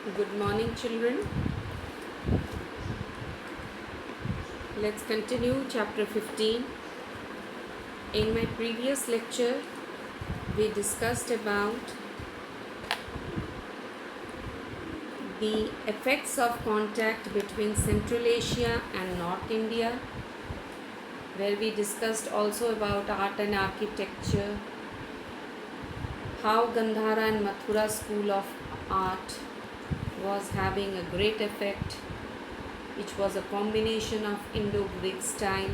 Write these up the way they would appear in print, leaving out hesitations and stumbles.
Good morning, children. Let's continue chapter 15. In my previous lecture, we discussed about the effects of contact between Central Asia and North India, where we discussed also about art and architecture, how Gandhara and Mathura school of art was having a great effect, which was a combination of Indo-Greek style.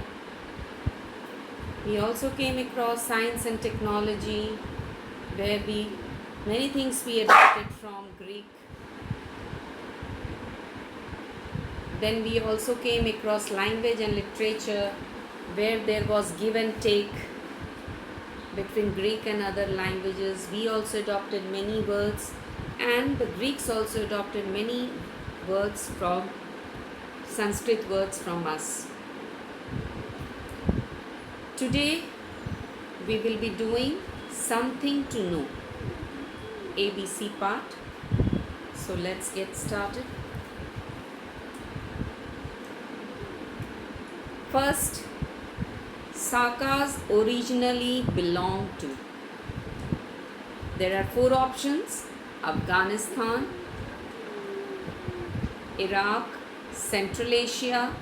We also came across science and technology, where many things we adapted from Greek. Then we also came across language and literature, where there was give and take between Greek and other languages. We also adopted many words, and the Greeks also adopted many words from Sanskrit words from us. Today we will be doing something to know, ABC part. So let's get started. First, Sakas originally belonged to. There are 4 options: Afghanistan, Iraq, Central Asia,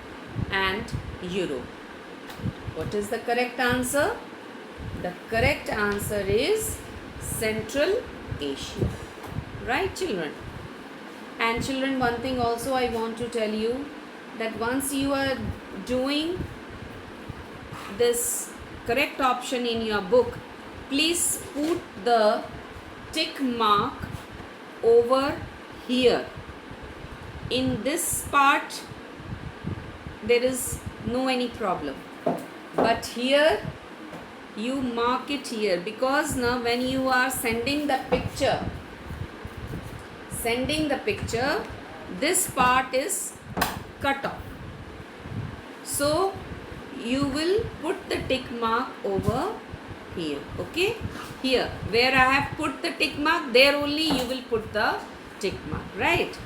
and Europe. What is the correct answer? The correct answer is Central Asia. Right, children? And children, one thing also I want to tell you, that once you are doing this correct option in your book, please put the tick mark over here. In this part, there is no any problem. But here, you mark it here, because now when you are sending the picture, this part is cut off. So you will put the tick mark over here. Okay, here where I have put the tick mark, there only you will put the tick mark. Right,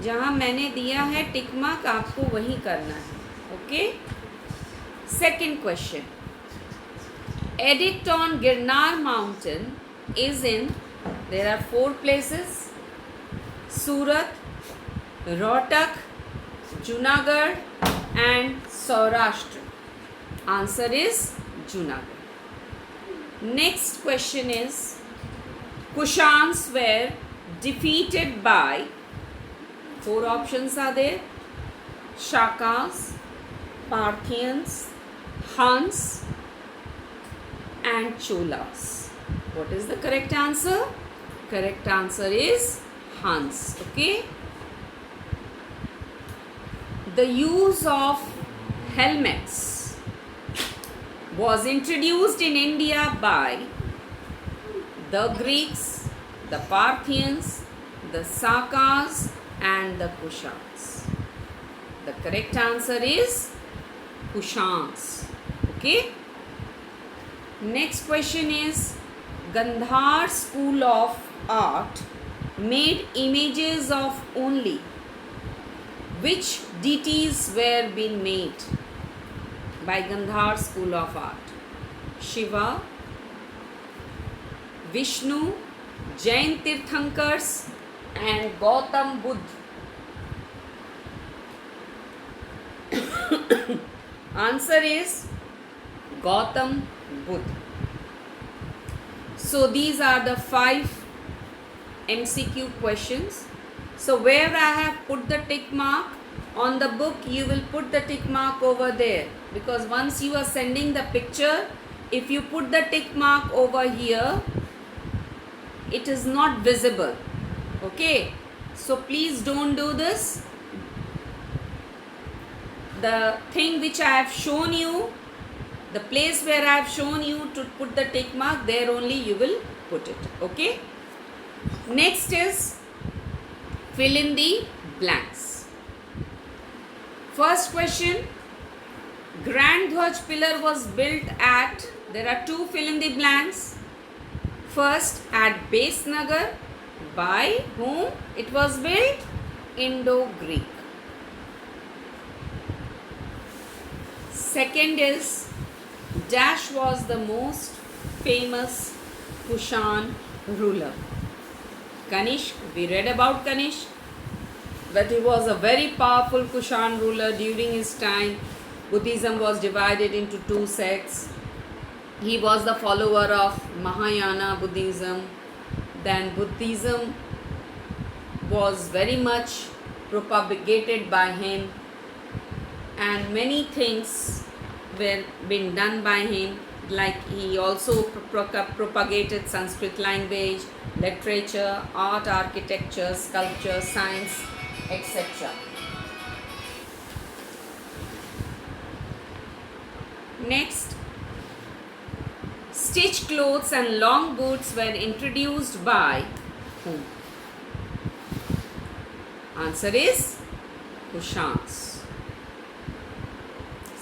जहाँ मैंने दिया है tick mark, आपको वही करना है. Okay. Second question. Edict on Girnar mountain is in, there are 4 places: Surat, Rohtak, Junagadh and Saurashtra. Answer is Junagadh. Next question is, Kushans were defeated by, 4 options are there: Shakas, Parthians, Huns and Cholas. What is the correct answer? Correct answer is Huns. Okay. The use of helmets was introduced in India by the Greeks, the Parthians, the Sakas and the Kushans. The correct answer is Kushans. Okay. Next question is, Gandhar school of art made images of only which deities were being made by Gandhar school of art? Shiva, Vishnu, Jain Tirthankars and Gautam Buddha. Answer is Gautam Buddha. So these are the 5 MCQ questions. So where I have put the tick mark on the book, you will put the tick mark over there, because once you are sending the picture, if you put the tick mark over here, it is not visible. Okay, so please don't do this. The thing which I have shown you, the place where I have shown you to put the tick mark, there only you will put it. Okay. Next is fill in the blanks. First question, Grand Dhwaj pillar was built at, there are 2 fill in the blanks. First at Besnagar, By whom it was built? Indo-Greek. Second is, Dash was the most famous Kushan ruler. Kanishk, we read about Kanishk, that he was a very powerful Kushan ruler. During his time, Buddhism was divided into two sects. He was the follower of Mahayana Buddhism. Then Buddhism was very much propagated by him, and many things were being done by him, like he also propagated Sanskrit language, literature, art, architecture, sculpture, science, etc. Next, stitched clothes and long boots were introduced by whom? Answer is Kushans.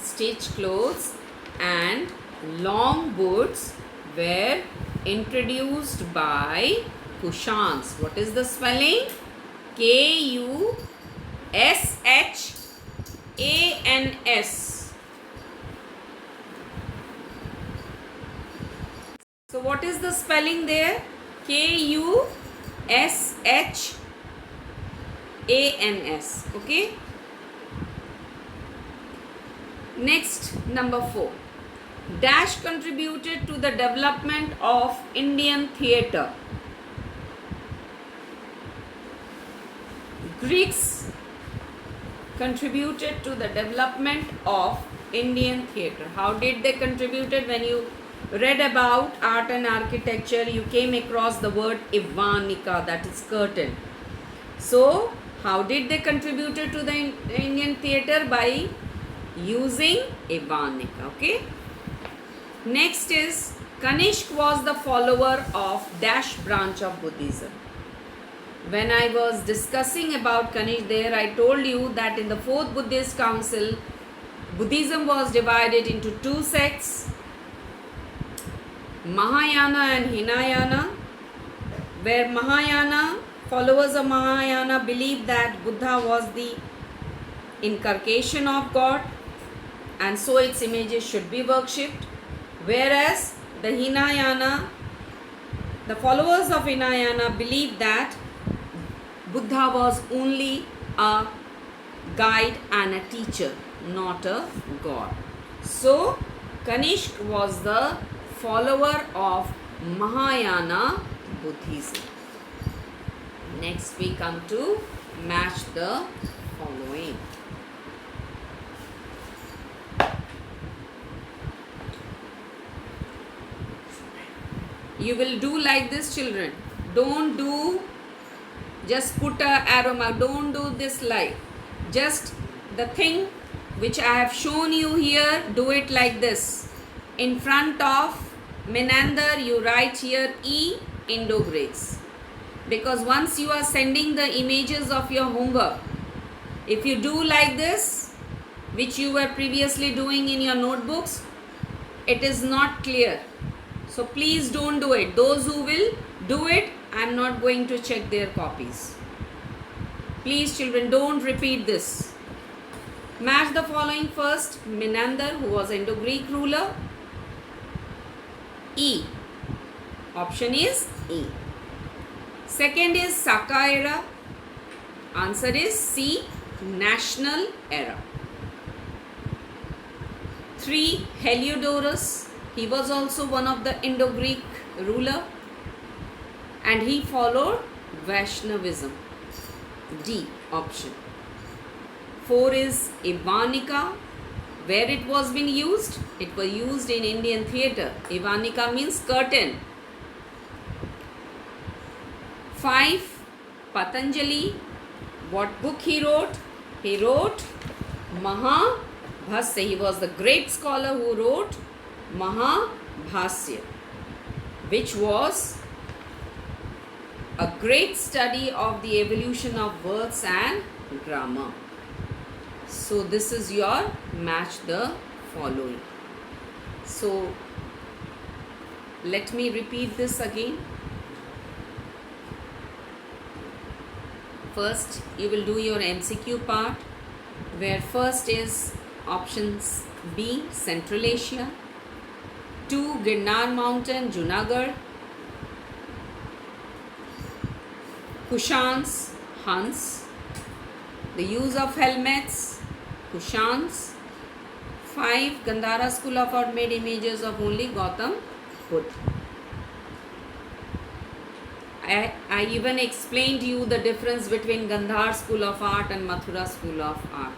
Stitched clothes and long boots were introduced by Kushans. What is the spelling? Kushans. So what is the spelling there? Kushans. Okay. Next, number 4. Dash contributed to the development of Indian theatre. Greeks contributed to the development of Indian theatre. How did they contribute? When you read about art and architecture, you came across the word Ivanika, that is curtain. So, how did they contribute to the Indian theatre? By using Ivanika. Okay. Next is, Kanishk was the follower of Dash branch of Buddhism. When I was discussing about Kanishk there, I told you that in the 4th Buddhist Council, Buddhism was divided into two sects, Mahayana and Hinayana, where followers of Mahayana believed that Buddha was the incarnation of God, and so its images should be worshipped. Whereas the followers of Hinayana believed that Buddha was only a guide and a teacher, not a god. So, Kanishk was the follower of Mahayana Buddhism. Next we come to match the following. You will do like this, children. Don't do just put a arrow mark. Don't do this like. Just the thing which I have shown you here, do it like this. In front of Menander, you write here E Indo-Greeks. Because once you are sending the images of your homework, if you do like this, which you were previously doing in your notebooks, it is not clear. So please don't do it. Those who will do it, I am not going to check their copies. Please children, don't repeat this. Match the following first. Menander, who was Indo-Greek ruler. E. Option is E. Second is Saka era. Answer is C. National era. 3. Heliodorus. He was also one of the Indo-Greek ruler, and he followed Vaishnavism. D option. 4 is Ivanika. Where it was being used? It was used in Indian theatre. Ivanika means curtain. 5. Patanjali. What book he wrote? He wrote Mahabhasya. He was the great scholar who wrote Mahabhasya, which was a great study of the evolution of words and grammar. So this is your match the following. So let me repeat this again. First, you will do your MCQ part, where first is options B, Central Asia, 2, Girnar Mountain, Junagadh, Kushans, Huns, the use of helmets, Kushans, 5, Gandhara School of Art made images of only Gautam Buddha. I even explained you the difference between Gandhar School of Art and Mathura School of Art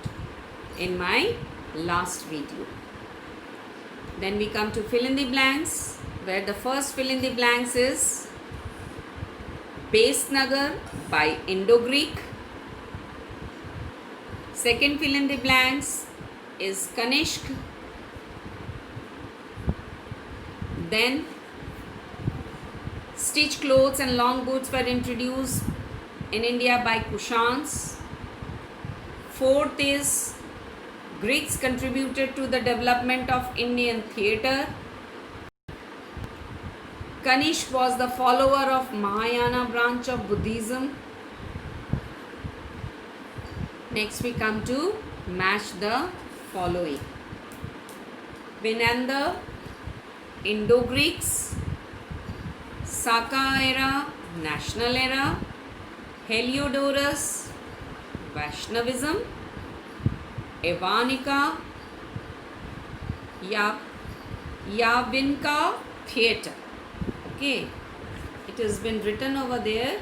in my last video. Then we come to fill in the blanks, where the first fill in the blanks is Base Nagar by Indo-Greek. Second fill in the blanks is Kanishk. Then stitched clothes and long boots were introduced in India by Kushans. Fourth is Greeks contributed to the development of Indian theatre. Kanishk was the follower of Mahayana branch of Buddhism. Next we come to match the following. Vinanda, Indo-Greeks, Saka era, National era, Heliodorus, Vaishnavism, Evanica, Yavinka theatre. Okay, it has been written over there,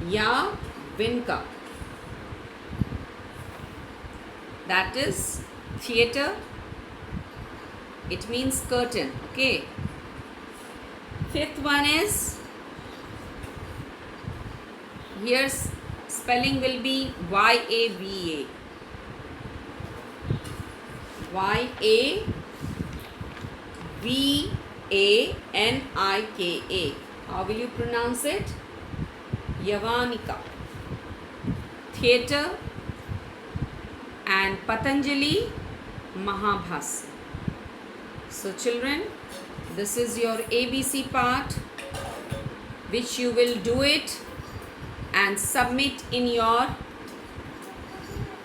Yavinka. That is theatre. It means curtain. Okay. Fifth one is, here's spelling will be Y-A-V-A. Y-A-V-A-N-I-K-A. How will you pronounce it? Yavanika. Theatre and Patanjali Mahabhasya. So children, this is your ABC part, which you will do it and submit in your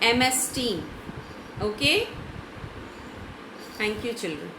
MS team. Okay? Thank you children.